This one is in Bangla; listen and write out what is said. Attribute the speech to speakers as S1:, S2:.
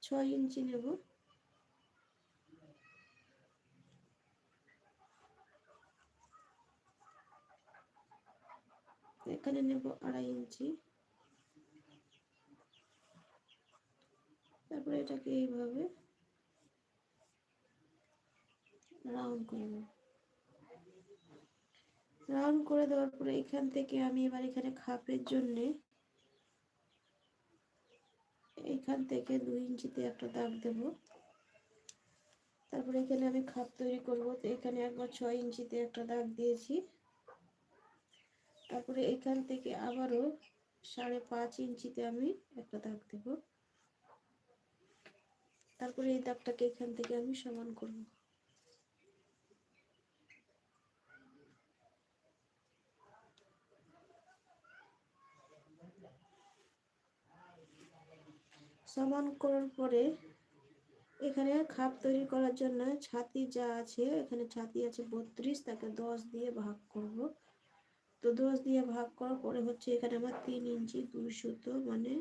S1: 6 ইঞ্চি নেব। এখানে নেব 2.5 ইঞ্চি। তারপরে এটাকে এইভাবে রাউন্ড করে নেব। রাউন্ড করে দেওয়ার পরে এখান থেকে আমি এবার এখানে খাপের জন্য এখান থেকে 2 ইঞ্চিতে একটা দাগ দেব। তারপরে এখানে আমি খাপ তৈরি করব, তো এখানে একবার 6 ইঞ্চিতে একটা দাগ দিয়েছি। তারপরে এখান থেকে আবারও 5.5 ইঞ্চিতে আমি একটা দাগ দেব। তারপরে এই দাগটাকে এখান থেকে আমি সমান করব। সমান করার পরে এখানে খাপ তৈরি করার জন্য ছাতি যা আছে, এখানে ছাতি আছে 32, তাকে 10 দিয়ে ভাগ করব। তো 10 দিয়ে ভাগ করার পরে হচ্ছে এখানে আমার 3 ইঞ্চি 2 সুতো মানে